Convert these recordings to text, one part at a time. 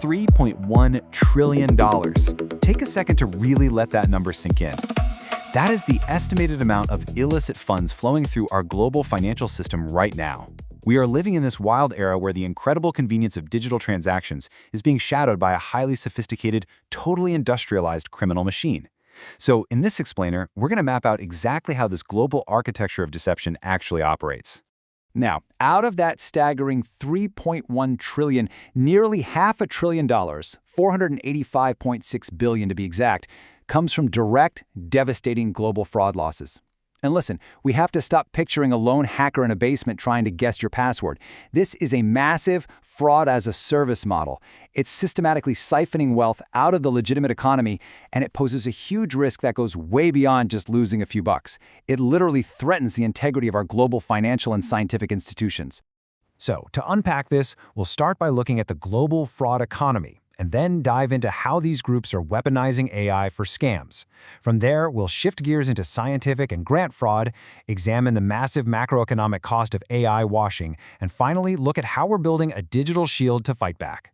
$3.1 trillion. Take a second to really let that number sink in. That is the estimated amount of illicit funds flowing through our global financial system right now. We are living in this wild era where the incredible convenience of digital transactions is being shadowed by a highly sophisticated, totally industrialized criminal machine. So in this explainer, we're going to map out exactly how this global architecture of deception actually operates. Now, out of that staggering $3.1 trillion, nearly $500 billion, $485.6 billion to be exact, comes from direct, devastating global fraud losses. And listen, we have to stop picturing a lone hacker in a basement trying to guess your password. This is a massive fraud-as-a-service model. It's systematically siphoning wealth out of the legitimate economy, and it poses a huge risk that goes way beyond just losing a few bucks. It literally threatens the integrity of our global financial and scientific institutions. So, to unpack this, we'll start by looking at the global fraud economy, and then dive into how these groups are weaponizing AI for scams. From there, we'll shift gears into scientific and grant fraud, examine the massive macroeconomic cost of AI washing, and finally look at how we're building a digital shield to fight back.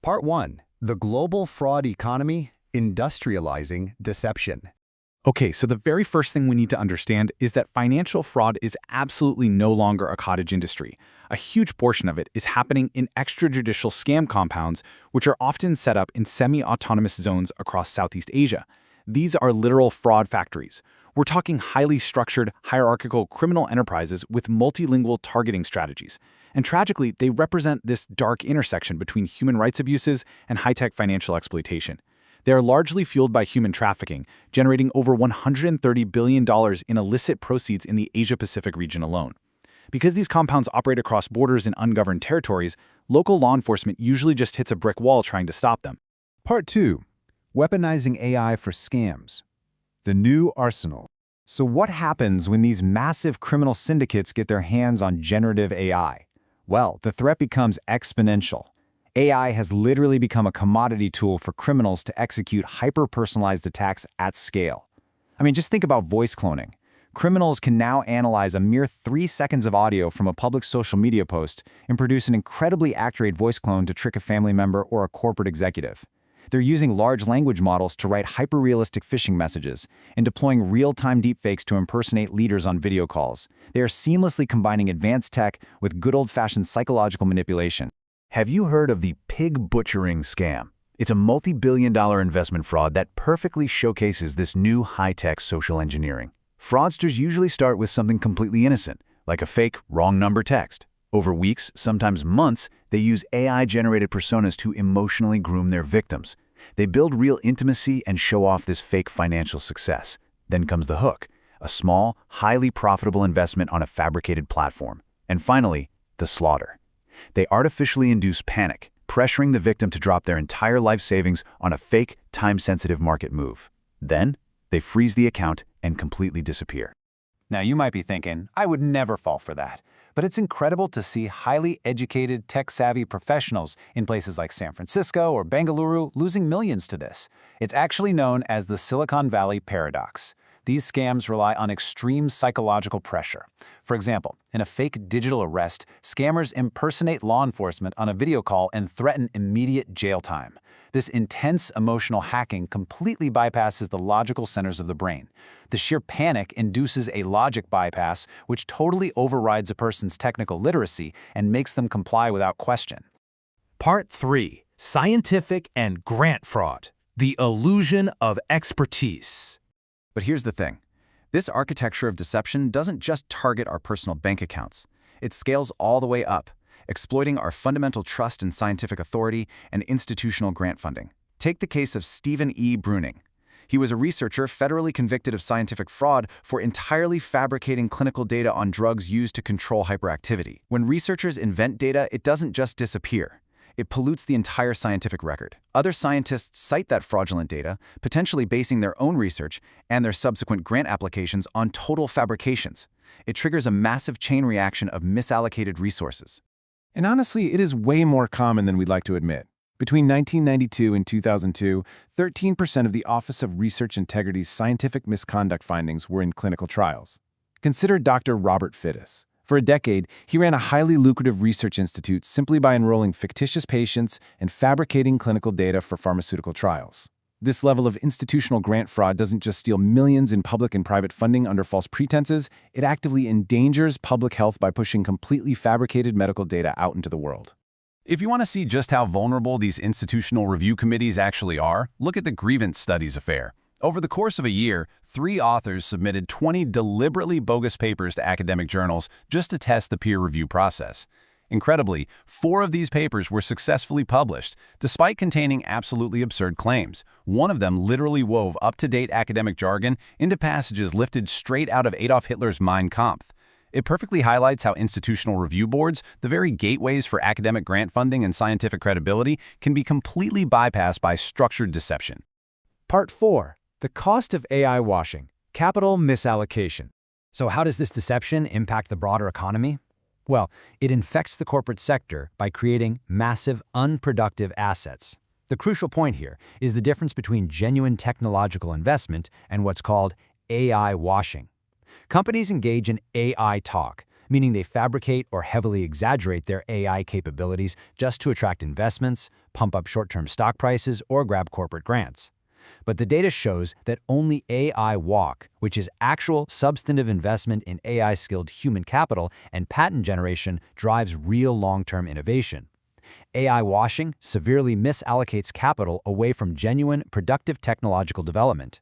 Part 1. The Global Fraud Economy, Industrializing Deception. Okay, so the very first thing we need to understand is that financial fraud is absolutely no longer a cottage industry. A huge portion of it is happening in extrajudicial scam compounds, which are often set up in semi-autonomous zones across Southeast Asia. These are literal fraud factories. We're talking highly structured, hierarchical criminal enterprises with multilingual targeting strategies. And tragically, they represent this dark intersection between human rights abuses and high-tech financial exploitation. They are largely fueled by human trafficking, generating over $130 billion in illicit proceeds in the Asia-Pacific region alone. Because these compounds operate across borders in ungoverned territories, local law enforcement usually just hits a brick wall trying to stop them. Part 2. Weaponizing AI for scams. The new arsenal. So what happens when these massive criminal syndicates get their hands on generative AI? Well, the threat becomes exponential. AI has literally become a commodity tool for criminals to execute hyper-personalized attacks at scale. I mean, just think about voice cloning. Criminals can now analyze a mere 3 seconds of audio from a public social media post and produce an incredibly accurate voice clone to trick a family member or a corporate executive. They're using large language models to write hyper-realistic phishing messages and deploying real-time deepfakes to impersonate leaders on video calls. They are seamlessly combining advanced tech with good old-fashioned psychological manipulation. Have you heard of the pig butchering scam? It's a multi-billion-dollar investment fraud that perfectly showcases this new high-tech social engineering. Fraudsters usually start with something completely innocent, like a fake wrong number text. Over weeks, sometimes months, they use AI-generated personas to emotionally groom their victims. They build real intimacy and show off this fake financial success. Then comes the hook, a small, highly profitable investment on a fabricated platform. And finally, the slaughter. They artificially induce panic, pressuring the victim to drop their entire life savings on a fake, time-sensitive market move. Then, they freeze the account and completely disappear. Now you might be thinking, I would never fall for that. But it's incredible to see highly educated, tech-savvy professionals in places like San Francisco or Bengaluru losing millions to this. It's actually known as the Silicon Valley paradox. These scams rely on extreme psychological pressure. For example, in a fake digital arrest, scammers impersonate law enforcement on a video call and threaten immediate jail time. This intense emotional hacking completely bypasses the logical centers of the brain. The sheer panic induces a logic bypass, which totally overrides a person's technical literacy and makes them comply without question. Part 3. Scientific and grant fraud. The illusion of expertise. But here's the thing. This architecture of deception doesn't just target our personal bank accounts. It scales all the way up, exploiting our fundamental trust in scientific authority and institutional grant funding. Take the case of Stephen E. Bruning. He was a researcher federally convicted of scientific fraud for entirely fabricating clinical data on drugs used to control hyperactivity. When researchers invent data, it doesn't just disappear. It pollutes the entire scientific record. Other scientists cite that fraudulent data, potentially basing their own research and their subsequent grant applications on total fabrications. It triggers a massive chain reaction of misallocated resources. And honestly, it is way more common than we'd like to admit. Between 1992 and 2002, 13% of the Office of Research Integrity's scientific misconduct findings were in clinical trials. Consider Dr. Robert Fittis, For a decade, he ran a highly lucrative research institute simply by enrolling fictitious patients and fabricating clinical data for pharmaceutical trials. This level of institutional grant fraud doesn't just steal millions in public and private funding under false pretenses, it actively endangers public health by pushing completely fabricated medical data out into the world. If you want to see just how vulnerable these institutional review committees actually are, look at the grievance studies affair. Over the course of a year, 3 authors submitted 20 deliberately bogus papers to academic journals just to test the peer review process. Incredibly, 4 of these papers were successfully published, despite containing absolutely absurd claims. One of them literally wove up-to-date academic jargon into passages lifted straight out of Adolf Hitler's Mein Kampf. It perfectly highlights how institutional review boards, the very gateways for academic grant funding and scientific credibility, can be completely bypassed by structured deception. Part 4. The cost of AI washing. Capital misallocation. So how does this deception impact the broader economy? Well, it infects the corporate sector by creating massive, unproductive assets. The crucial point here is the difference between genuine technological investment and what's called AI washing. Companies engage in AI talk, meaning they fabricate or heavily exaggerate their AI capabilities just to attract investments, pump up short-term stock prices, or grab corporate grants. But the data shows that only AI walk, which is actual substantive investment in AI-skilled human capital and patent generation, drives real long-term innovation. AI washing severely misallocates capital away from genuine, productive technological development.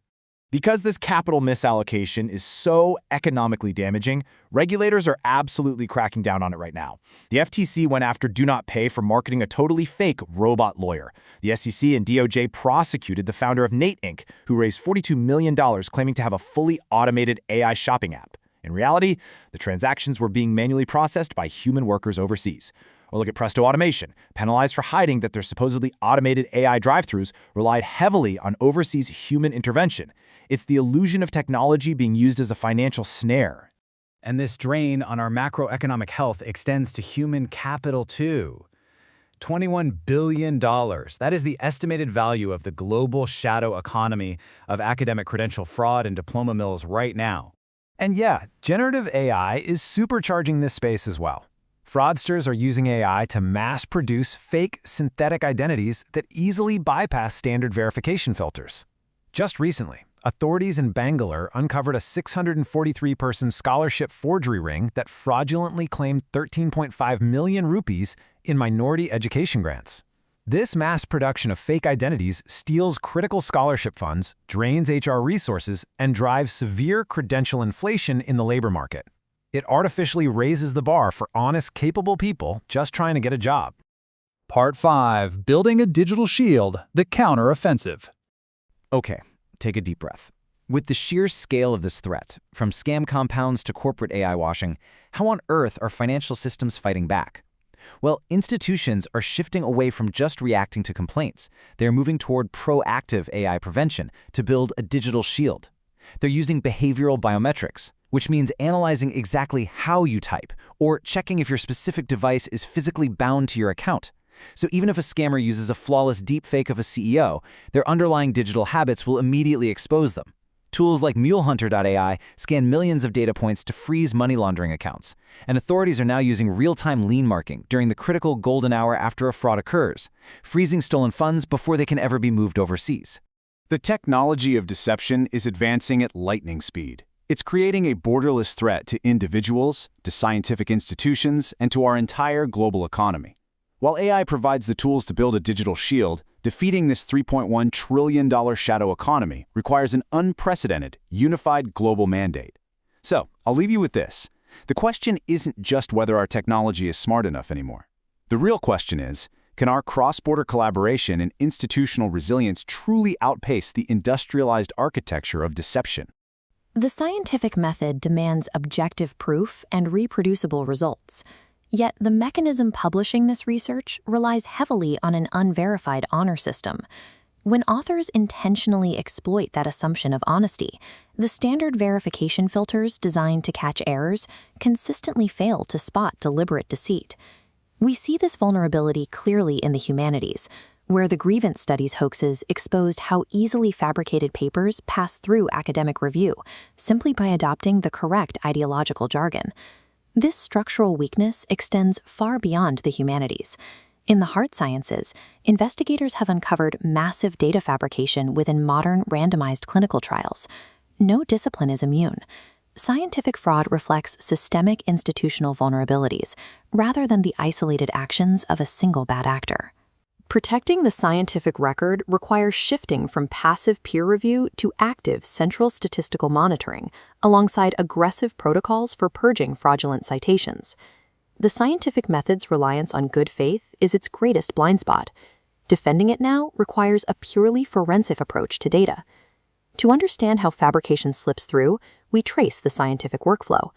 Because this capital misallocation is so economically damaging, regulators are absolutely cracking down on it right now. The FTC went after Do Not Pay for marketing a totally fake robot lawyer. The SEC and DOJ prosecuted the founder of Nate Inc., who raised $42 million claiming to have a fully automated AI shopping app. In reality, the transactions were being manually processed by human workers overseas. Or look at Presto Automation, penalized for hiding that their supposedly automated AI drive-thrus relied heavily on overseas human intervention. It's the illusion of technology being used as a financial snare. And this drain on our macroeconomic health extends to human capital too. $21 billion. That is the estimated value of the global shadow economy of academic credential fraud and diploma mills right now. And yeah, generative AI is supercharging this space as well. Fraudsters are using AI to mass-produce fake synthetic identities that easily bypass standard verification filters. Just recently, authorities in Bangalore uncovered a 643-person scholarship forgery ring that fraudulently claimed 13.5 million rupees in minority education grants. This mass production of fake identities steals critical scholarship funds, drains HR resources, and drives severe credential inflation in the labor market. It artificially raises the bar for honest, capable people just trying to get a job. Part 5. Building a Digital Shield, the Counter-Offensive. Okay, take a deep breath. With the sheer scale of this threat, from scam compounds to corporate AI washing, how on earth are financial systems fighting back? Well, institutions are shifting away from just reacting to complaints. They're moving toward proactive AI prevention to build a digital shield. They're using behavioral biometrics, which means analyzing exactly how you type or checking if your specific device is physically bound to your account. So even if a scammer uses a flawless deepfake of a CEO, their underlying digital habits will immediately expose them. Tools like MuleHunter.ai scan millions of data points to freeze money laundering accounts, and authorities are now using real-time lien marking during the critical golden hour after a fraud occurs, freezing stolen funds before they can ever be moved overseas. The technology of deception is advancing at lightning speed. It's creating a borderless threat to individuals, to scientific institutions, and to our entire global economy. While AI provides the tools to build a digital shield, defeating this $3.1 trillion shadow economy requires an unprecedented, unified global mandate. So, I'll leave you with this. The question isn't just whether our technology is smart enough anymore. The real question is, can our cross-border collaboration and institutional resilience truly outpace the industrialized architecture of deception? The scientific method demands objective proof and reproducible results. Yet the mechanism publishing this research relies heavily on an unverified honor system. When authors intentionally exploit that assumption of honesty, the standard verification filters designed to catch errors consistently fail to spot deliberate deceit. We see this vulnerability clearly in the humanities, where the grievance studies hoaxes exposed how easily fabricated papers pass through academic review simply by adopting the correct ideological jargon. This structural weakness extends far beyond the humanities. In the hard sciences, investigators have uncovered massive data fabrication within modern randomized clinical trials. No discipline is immune. Scientific fraud reflects systemic institutional vulnerabilities rather than the isolated actions of a single bad actor. Protecting the scientific record requires shifting from passive peer review to active central statistical monitoring, alongside aggressive protocols for purging fraudulent citations. The scientific method's reliance on good faith is its greatest blind spot. Defending it now requires a purely forensic approach to data. To understand how fabrication slips through, we trace the scientific workflow.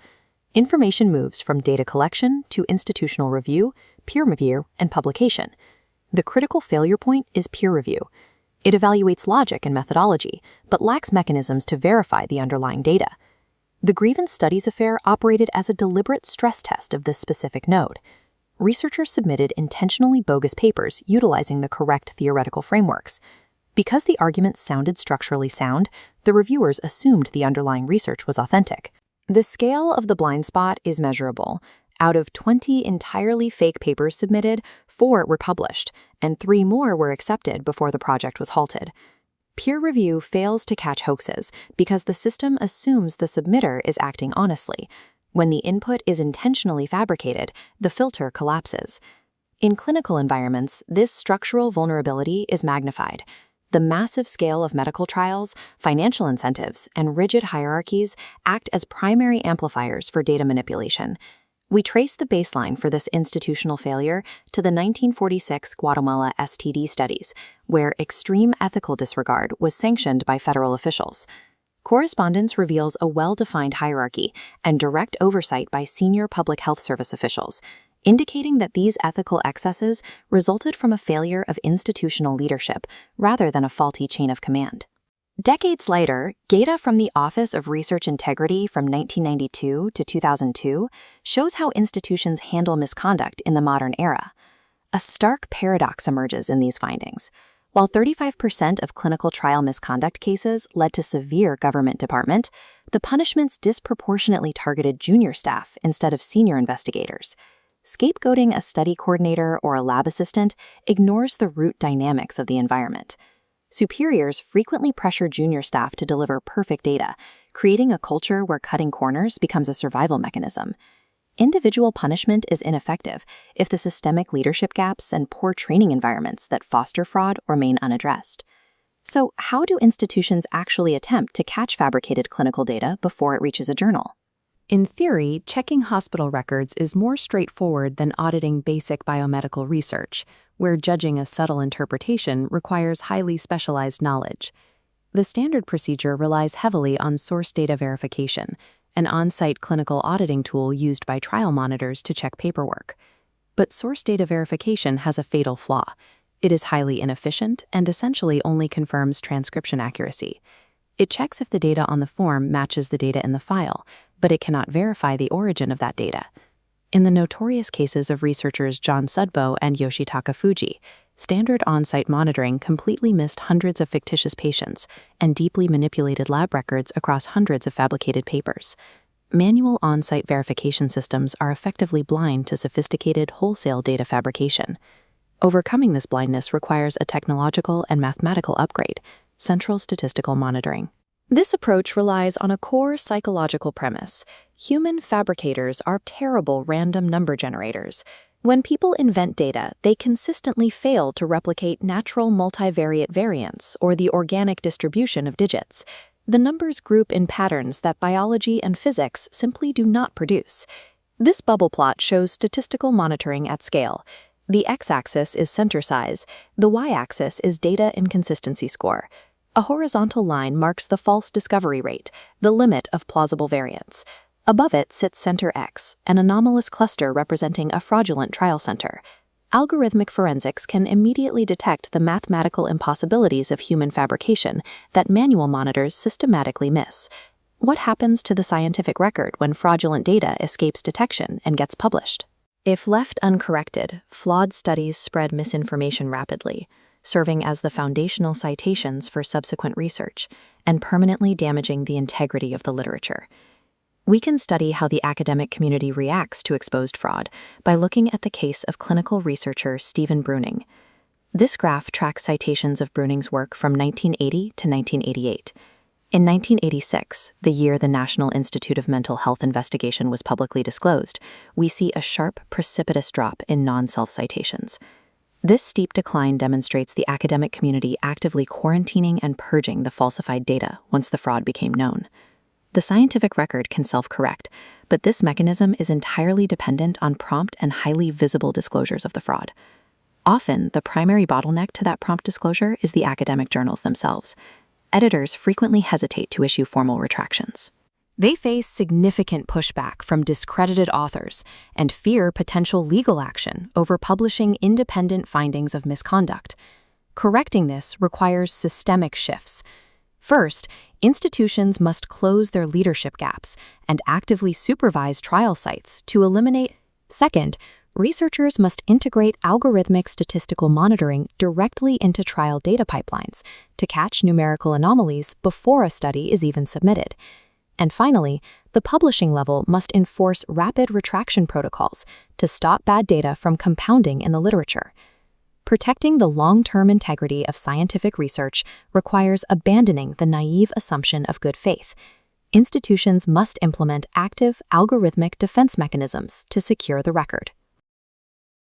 Information moves from data collection to institutional review, peer review, and publication. The critical failure point is peer review. It evaluates logic and methodology, but lacks mechanisms to verify the underlying data. The grievance studies affair operated as a deliberate stress test of this specific node. Researchers submitted intentionally bogus papers utilizing the correct theoretical frameworks. Because the arguments sounded structurally sound, the reviewers assumed the underlying research was authentic. The scale of the blind spot is measurable. Out of 20 entirely fake papers submitted, 4 were published, and 3 more were accepted before the project was halted. Peer review fails to catch hoaxes because the system assumes the submitter is acting honestly. When the input is intentionally fabricated, the filter collapses. In clinical environments, this structural vulnerability is magnified. The massive scale of medical trials, financial incentives, and rigid hierarchies act as primary amplifiers for data manipulation. We trace the baseline for this institutional failure to the 1946 Guatemala STD studies, where extreme ethical disregard was sanctioned by federal officials. Correspondence reveals a well-defined hierarchy and direct oversight by senior public health service officials, indicating that these ethical excesses resulted from a failure of institutional leadership rather than a faulty chain of command. Decades later, data from the Office of Research Integrity from 1992 to 2002 shows how institutions handle misconduct in the modern era. A stark paradox emerges in these findings. While 35% of clinical trial misconduct cases led to severe government department, the punishments disproportionately targeted junior staff instead of senior investigators. Scapegoating a study coordinator or a lab assistant ignores the root dynamics of the environment. Superiors frequently pressure junior staff to deliver perfect data, creating a culture where cutting corners becomes a survival mechanism. Individual punishment is ineffective if the systemic leadership gaps and poor training environments that foster fraud remain unaddressed. So, how do institutions actually attempt to catch fabricated clinical data before it reaches a journal? In theory, checking hospital records is more straightforward than auditing basic biomedical research, where judging a subtle interpretation requires highly specialized knowledge. The standard procedure relies heavily on source data verification, an on-site clinical auditing tool used by trial monitors to check paperwork. But source data verification has a fatal flaw. It is highly inefficient and essentially only confirms transcription accuracy. It checks if the data on the form matches the data in the file, but it cannot verify the origin of that data. In the notorious cases of researchers John Sudbo and Yoshitaka Fuji, standard on-site monitoring completely missed hundreds of fictitious patients and deeply manipulated lab records across hundreds of fabricated papers. Manual on-site verification systems are effectively blind to sophisticated wholesale data fabrication. Overcoming this blindness requires a technological and mathematical upgrade: central statistical monitoring. This approach relies on a core psychological premise. Human fabricators are terrible random number generators. When people invent data, they consistently fail to replicate natural multivariate variance or the organic distribution of digits. The numbers group in patterns that biology and physics simply do not produce. This bubble plot shows statistical monitoring at scale. The x-axis is center size, the y-axis is data inconsistency score. A horizontal line marks the false discovery rate, the limit of plausible variance. Above it sits center X, an anomalous cluster representing a fraudulent trial center. Algorithmic forensics can immediately detect the mathematical impossibilities of human fabrication that manual monitors systematically miss. What happens to the scientific record when fraudulent data escapes detection and gets published? If left uncorrected, flawed studies spread misinformation rapidly, serving as the foundational citations for subsequent research and permanently damaging the integrity of the literature. We can study how the academic community reacts to exposed fraud by looking at the case of clinical researcher Stephen Bruning. This graph tracks citations of Bruning's work from 1980 to 1988. In 1986, the year the National Institute of Mental Health investigation was publicly disclosed, we see a sharp, precipitous drop in non-self citations. This steep decline demonstrates the academic community actively quarantining and purging the falsified data once the fraud became known. The scientific record can self-correct, but this mechanism is entirely dependent on prompt and highly visible disclosures of the fraud. Often, the primary bottleneck to that prompt disclosure is the academic journals themselves. Editors frequently hesitate to issue formal retractions. They face significant pushback from discredited authors and fear potential legal action over publishing independent findings of misconduct. Correcting this requires systemic shifts. First, institutions must close their leadership gaps and actively supervise trial sites to eliminate. Second, researchers must integrate algorithmic statistical monitoring directly into trial data pipelines to catch numerical anomalies before a study is even submitted. And finally, the publishing level must enforce rapid retraction protocols to stop bad data from compounding in the literature. Protecting the long-term integrity of scientific research requires abandoning the naive assumption of good faith. Institutions must implement active, algorithmic defense mechanisms to secure the record.